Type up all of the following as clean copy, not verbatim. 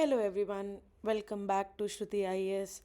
Hello everyone, welcome back to Shruti IAS.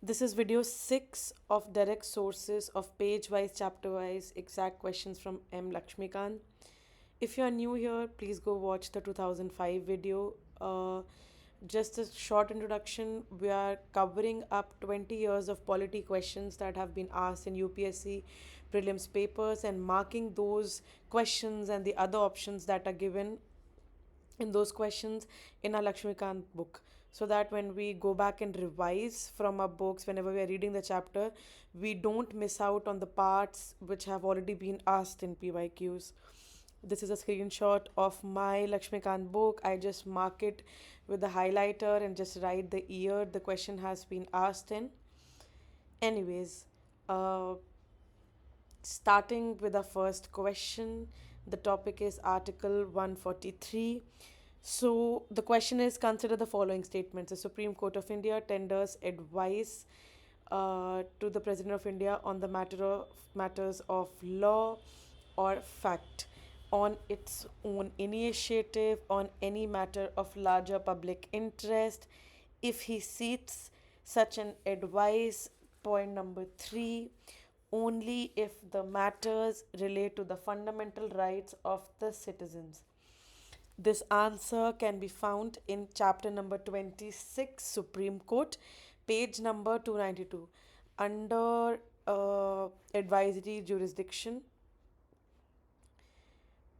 This is video 6 of direct sources of page wise, chapter wise, exact questions from M.Laxmikanth. If you are new here, please go watch the 2005 video. Just a short introduction, we are covering up 20 years of polity questions that have been asked in UPSC Prelims papers and marking those questions and the other options that are given in those questions in our Lakshmikant book, so that when we go back and revise from our books, whenever we are reading the chapter, we don't miss out on the parts which have already been asked in PYQs. This is a screenshot of my Lakshmikant book. I just mark it with the highlighter and just write the year the question has been asked in. Anyways, uh, starting with the first question, the topic is Article 143. So the question is, consider the following statements. The Supreme Court of India tenders advice to the President of India on the matters of law or fact on its own initiative on any matter of larger public interest if he seeks such an advice. Point number 3, only if the matters relate to the fundamental rights of the citizens. This answer can be found in chapter number 26, Supreme Court, page number 292, under advisory jurisdiction.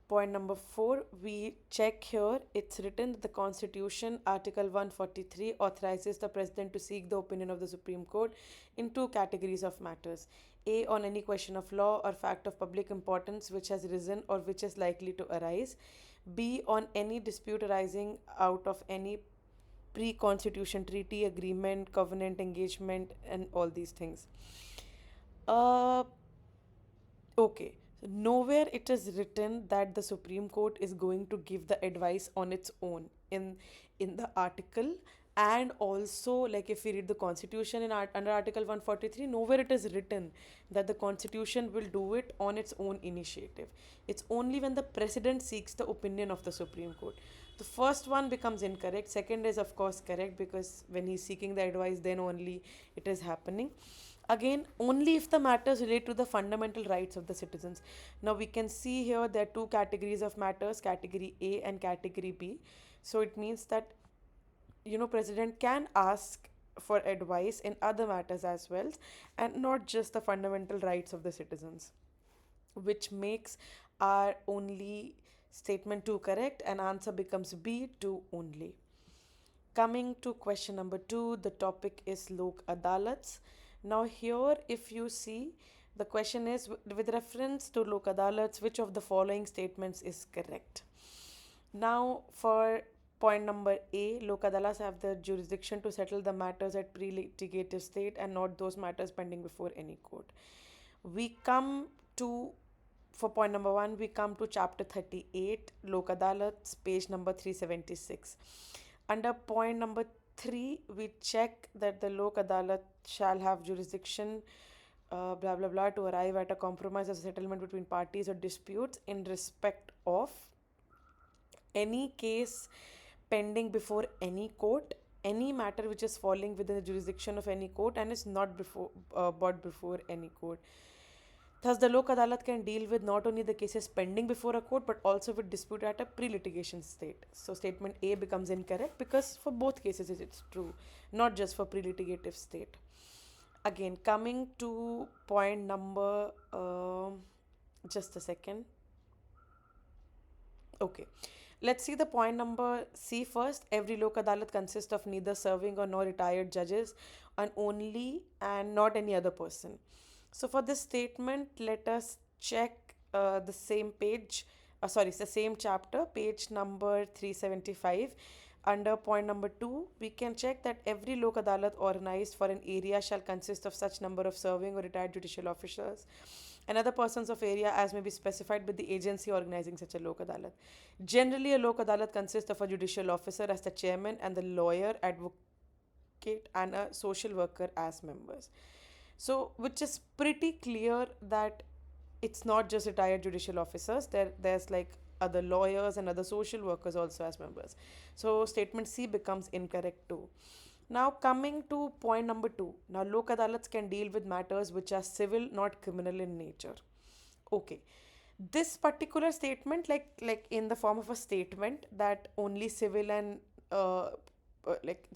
Point number 4, we check here, it's written that the Constitution, Article 143, authorizes the President to seek the opinion of the Supreme Court in two categories of matters. A, on any question of law or fact of public importance which has arisen or which is likely to arise. B, on any dispute arising out of any pre-constitution treaty, agreement, covenant, engagement, and all these things. Uh, Okay, so nowhere it is written that the Supreme Court is going to give the advice on its own in the article, and also like if we read the Constitution under Article 143, nowhere it is written that the Constitution will do it on its own initiative. It's only when the President seeks the opinion of the Supreme Court. The first one becomes incorrect. Second is of course correct, because when he's seeking the advice, then only it is happening. Again, only if the matters relate to the fundamental rights of the citizens. Now we can see here there are two categories of matters, category A and category B. So it means that president can ask for advice in other matters as well, and not just the fundamental rights of the citizens, which makes our only statement 2 correct, and answer becomes B, 2 only. Coming to question number 2, the topic is Lok Adalats. Now, here, if you see, the question is with reference to Lok Adalats, which of the following statements is correct? Now, for point number A, Lok Adalats have the jurisdiction to settle the matters at pre-litigative state and not those matters pending before any court. We come to, for point number 1, we come to chapter 38, Lok Adalats, page number 376. Under point number 3, we check that the Lok Adalat shall have jurisdiction, blah blah blah, to arrive at a compromise or settlement between parties or disputes in respect of any case pending before any court, any matter which is falling within the jurisdiction of any court and is not brought before any court. Thus, the Lok Adalat can deal with not only the cases pending before a court but also with dispute at a pre-litigation state. So, statement A becomes incorrect because for both cases it's true, not just for pre-litigative state. Again, coming to point number, just a second. Okay. Let's see the point number C first. Every Lok Adalat consists of neither serving or nor retired judges and not any other person. So for this statement, let us check the same page, it's the same chapter, page number 375. Under point number 2, we can check that every Lok Adalat organized for an area shall consist of such number of serving or retired judicial officers and other persons of area as may be specified with the agency organizing such a Lok Adalat. Generally, a Lok Adalat consists of a judicial officer as the chairman and the lawyer, advocate, and a social worker as members. So, which is pretty clear that it's not just retired judicial officers. There's like other lawyers and other social workers also as members. So statement C becomes incorrect too. Now coming to point number 2. Now Lok Adalats can deal with matters which are civil, not criminal in nature. Okay. This particular statement, like in the form of a statement that only civil and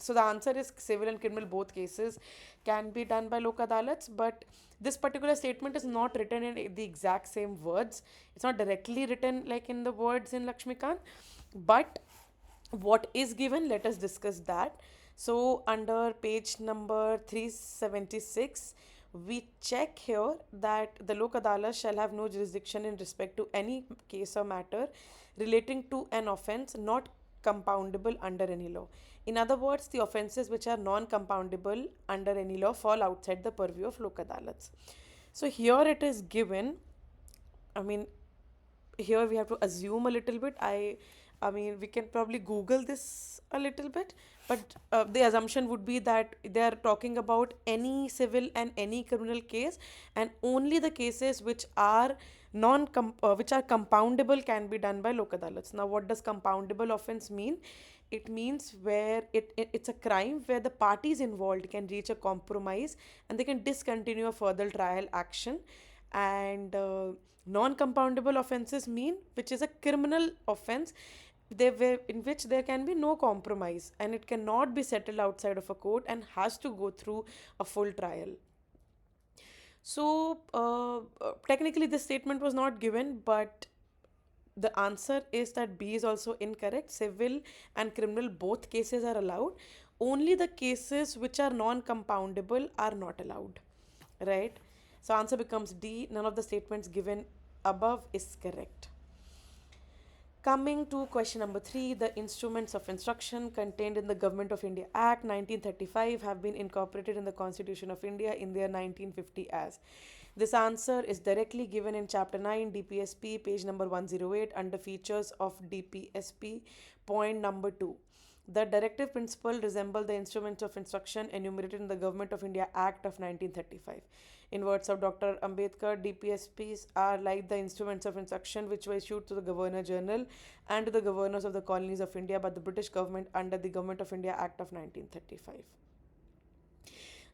so the answer is civil and criminal both cases can be done by Lok Adalats, but this particular statement is not written in the exact same words. It's not directly written like in the words in Lakshmikant, but what is given, let us discuss that. So under page number 376, we check here that the Lok Adalat shall have no jurisdiction in respect to any case or matter relating to an offence not compoundable under any law. In other words, the offences which are non-compoundable under any law fall outside the purview of Lok Adalats. So here it is given, I mean, here we have to assume a little bit. I mean, we can probably Google this a little bit, but the assumption would be that they are talking about any civil and any criminal case, and only the cases which are which are compoundable can be done by Lok Adalats. Now, what does compoundable offense mean? It means where it's a crime where the parties involved can reach a compromise and they can discontinue a further trial action. And non-compoundable offenses mean which is a criminal offense in which there can be no compromise and it cannot be settled outside of a court and has to go through a full trial. So technically this statement was not given, but the answer is that B is also incorrect. Civil and criminal both cases are allowed. Only the cases which are non-compoundable are not allowed, right? So answer becomes D. None of the statements given above is correct. Coming to question number 3, the instruments of instruction contained in the Government of India Act 1935 have been incorporated in the Constitution of India in their 1950 as. This answer is directly given in chapter 9 DPSP page number 108 under features of DPSP point number 2. The directive principle resemble the instruments of instruction enumerated in the Government of India Act of 1935. In words of Dr. Ambedkar, DPSPs are like the instruments of instruction which were issued to the Governor General and to the governors of the colonies of India by the British government under the Government of India Act of 1935.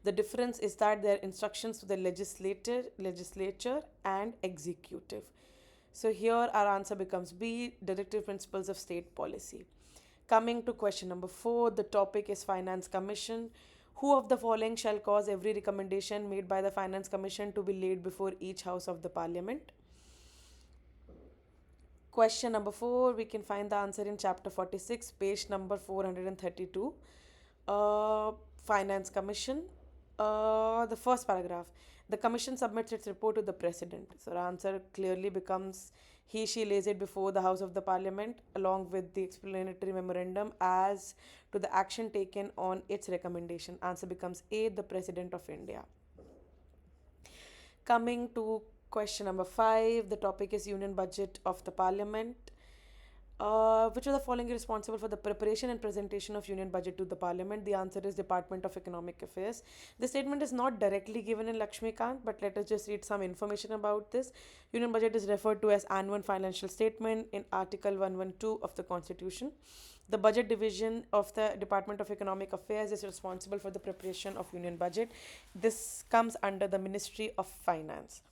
The difference is that they are instructions to the legislature and executive. So here our answer becomes B, directive principles of state policy. Coming to question number 4, the topic is Finance Commission. Who of the following shall cause every recommendation made by the Finance Commission to be laid before each house of the Parliament? Question number 4, we can find the answer in chapter 46, page number 432. Finance Commission. The first paragraph. The Commission submits its report to the President. So the answer clearly becomes she lays it before the House of the Parliament along with the explanatory memorandum as to the action taken on its recommendation. Answer becomes A, the President of India. Coming to question number 5, the topic is Union Budget of the Parliament. Which of the following is responsible for the preparation and presentation of Union Budget to the Parliament? The answer is Department of Economic Affairs. This statement is not directly given in Lakshmikant, but let us just read some information about this. Union Budget is referred to as annual financial statement in Article 112 of the Constitution. The Budget Division of the Department of Economic Affairs is responsible for the preparation of Union Budget. This comes under the Ministry of Finance.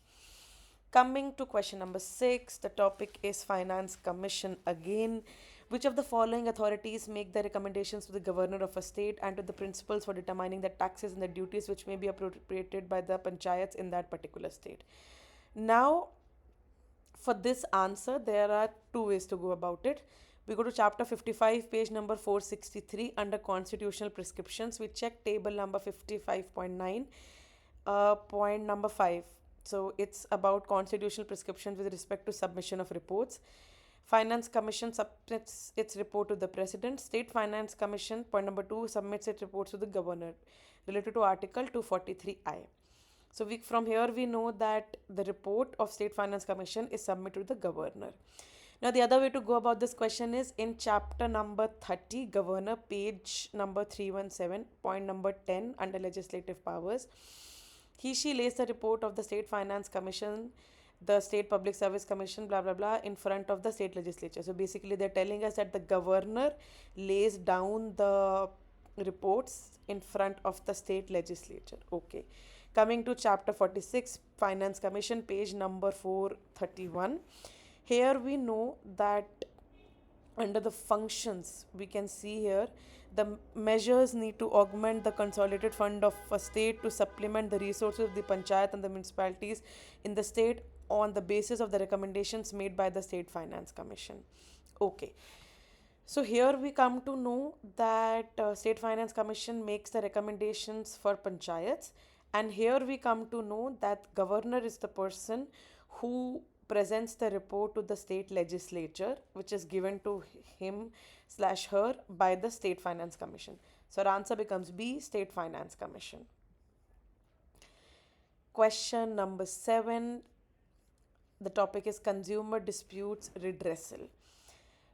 Coming to question number 6, the topic is Finance Commission again. Which of the following authorities make the recommendations to the governor of a state and to the principles for determining the taxes and the duties which may be appropriated by the panchayats in that particular state? Now, for this answer, there are two ways to go about it. We go to chapter 55, page number 463 under constitutional prescriptions. We check table number 55.9, point number 5. So it's about constitutional prescriptions with respect to submission of reports. Finance Commission submits its report to the President. State Finance Commission, point number 2, submits its reports to the Governor related to Article 243I. So from here we know that the report of State Finance Commission is submitted to the Governor. Now the other way to go about this question is in chapter number 30, Governor, page number 317, point number 10 under legislative powers. She lays the report of the State Finance Commission the State Public Service Commission, blah, blah, blah, in front of the state legislature. So basically, they're telling us that the governor lays down the reports in front of the state legislature. Okay. Coming to chapter 46, Finance Commission, page number 431. Here we know that under the functions, we can see here the measures need to augment the consolidated fund of a state to supplement the resources of the panchayat and the municipalities in the state on the basis of the recommendations made by the State Finance Commission. Okay. So here we come to know that State Finance Commission makes the recommendations for panchayats, and here we come to know that governor is the person who presents the report to the state legislature, which is given to him/her by the State Finance Commission. So our answer becomes B, State Finance Commission. Question number 7. The topic is consumer disputes redressal.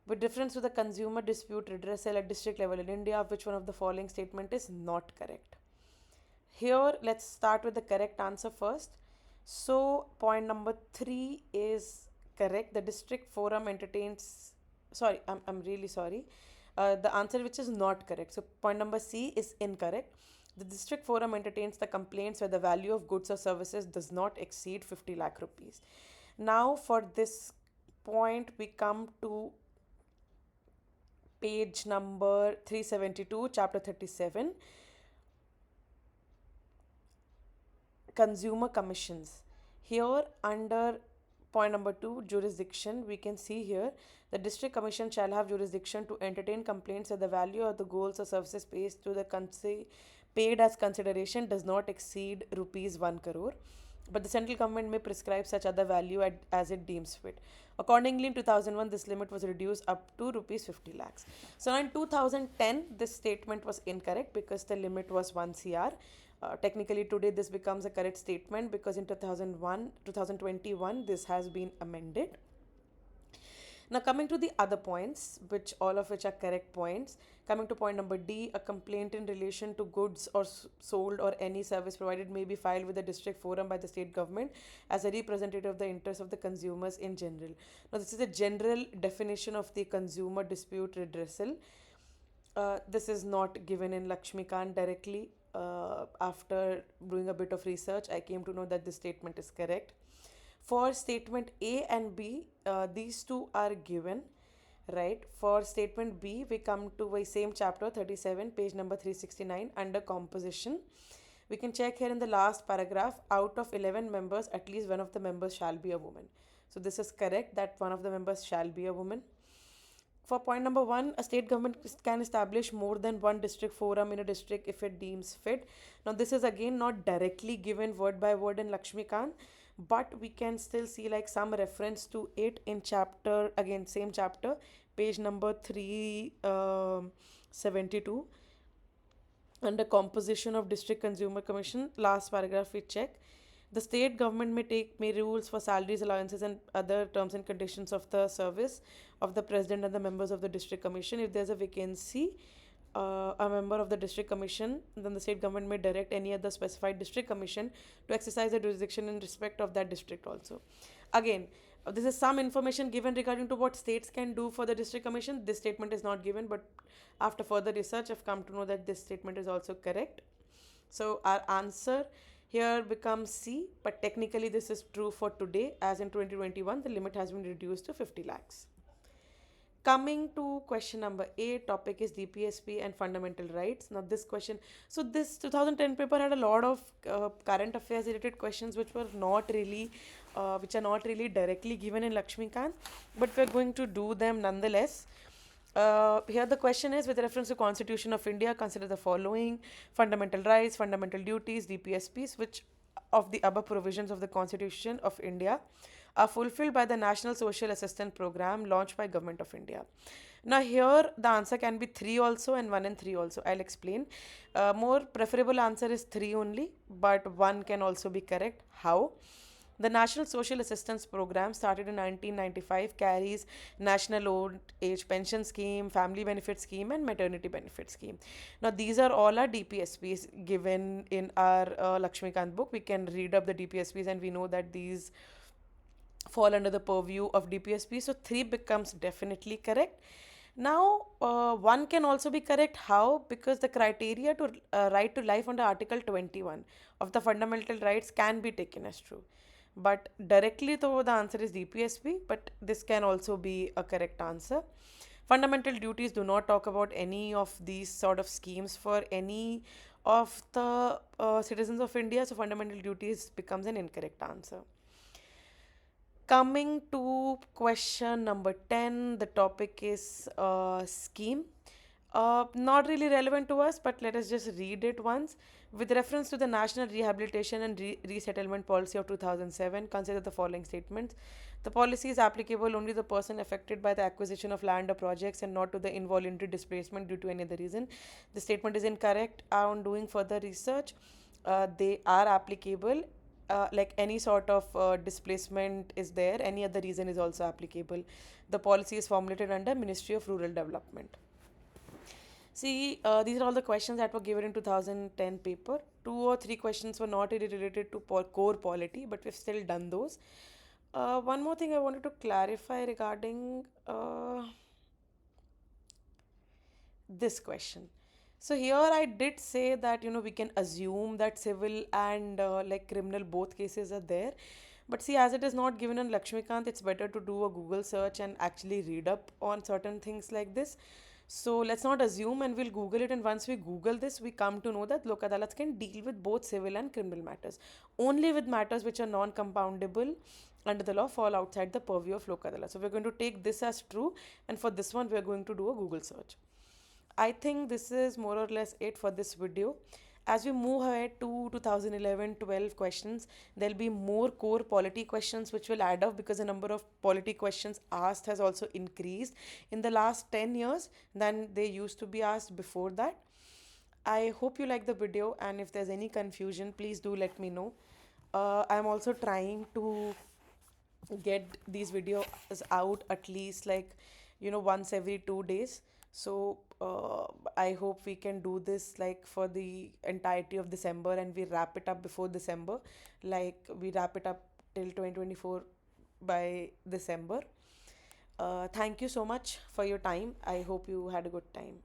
With reference to the consumer dispute redressal at district level in India, which one of the following statement is not correct? Here, let's start with the correct answer first. So, point number 3 is correct. The district forum entertains, sorry, I'm really sorry. The answer which is not correct. So, point number C is incorrect. The district forum entertains the complaints where the value of goods or services does not exceed 50 lakh rupees. Now, for this point, we come to page number 372, chapter 37. Consumer commissions. Here under point number 2, jurisdiction, we can see here the district commission shall have jurisdiction to entertain complaints that the value of the goods or services paid as consideration does not exceed rupees 1 crore, but the central government may prescribe such other value as it deems fit. Accordingly, in 2001, this limit was reduced up to rupees 50 lakhs. So now in 2010, this statement was incorrect because the limit was 1 CR. Technically, today this becomes a correct statement because in 2021, this has been amended. Now coming to the other points, which all of which are correct points. Coming to point number D, a complaint in relation to goods or sold or any service provided may be filed with the district forum by the state government as a representative of the interests of the consumers in general. Now this is a general definition of the consumer dispute redressal. This is not given in Lakshmikanth directly. After doing a bit of research, I came to know that this statement is correct. For statement A and B, these two are given, right? For statement B, we come to the same chapter 37, page number 369 under composition. We can check here in the last paragraph, out of 11 members, at least one of the members shall be a woman. So this is correct that one of the members shall be a woman. For point number 1, a state government can establish more than one district forum in a district if it deems fit. Now this is again not directly given word by word in Lakshmikanth, but we can still see like some reference to it in chapter, again same chapter, page number 372 under composition of district consumer commission. Last paragraph we check. The state government may rules for salaries, allowances and other terms and conditions of the service of the president and the members of the district commission. If there's a vacancy, a member of the district commission, then the state government may direct any other specified district commission to exercise the jurisdiction in respect of that district also. Again, this is some information given regarding to what states can do for the district commission. This statement is not given, but after further research, I've come to know that this statement is also correct. So our answer here becomes C, but technically this is true for today, as in 2021, the limit has been reduced to 50 lakhs. Coming to question number 8, topic is DPSP and fundamental rights. Now this question, so this 2010 paper had a lot of current affairs related questions which are not really directly given in Lakshmikanth, but we're going to do them nonetheless. Here the question is, with reference to Constitution of India, consider the following: fundamental rights, fundamental duties, DPSPs, which of the above provisions of the Constitution of India are fulfilled by the National Social Assistance Program launched by Government of India. Now here the answer can be 3 also and 1 and 3 also. I'll explain. More preferable answer is 3 only, but 1 can also be correct. How? The National Social Assistance Program, started in 1995, carries National Old Age Pension Scheme, Family Benefit Scheme and Maternity Benefit Scheme. Now these are all our DPSPs given in our Lakshmikanth book. We can read up the DPSPs and we know that these fall under the purview of DPSP. So 3 becomes definitely correct. Now, 1 can also be correct. How? Because the criteria to right to life under Article 21 of the Fundamental Rights can be taken as true. But directly, though, the answer is DPSP, but this can also be a correct answer. Fundamental duties do not talk about any of these sort of schemes for any of the citizens of India, so fundamental duties becomes an incorrect answer. Coming to question number 10, the topic is scheme. Not really relevant to us, but let us just read it once. With reference to the National Rehabilitation and Resettlement Policy of 2007, consider the following statements. The policy is applicable only to the person affected by the acquisition of land or projects and not to the involuntary displacement due to any other reason. The statement is incorrect. On doing further research, they are applicable. Like any sort of displacement is there, any other reason is also applicable. The policy is formulated under Ministry of Rural Development. See, these are all the questions that were given in 2010 paper. 2 or 3 questions were not really related to core polity, but we've still done those. One more thing I wanted to clarify regarding this question. So here I did say that we can assume that civil and like criminal both cases are there. But see, as it is not given in Lakshmikant, it's better to do a Google search and actually read up on certain things like this. So let's not assume, and we'll Google it. And once we Google this, we come to know that Lok Adalats can deal with both civil and criminal matters. Only with matters which are non-compoundable under the law fall outside the purview of Lok Adalats. So we're going to take this as true, and for this one, we're going to do a Google search. I think this is more or less it for this video. As we move ahead to 2011-12 questions, there'll be more core polity questions which will add up because the number of polity questions asked has also increased in the last 10 years than they used to be asked before that. I hope you like the video, and if there's any confusion, please do let me know. I'm also trying to get these videos out at least like once every 2 days. So I hope we can do this like for the entirety of December, and we wrap it up before December, like we wrap it up till 2024 by December. Thank you so much for your time. I hope you had a good time.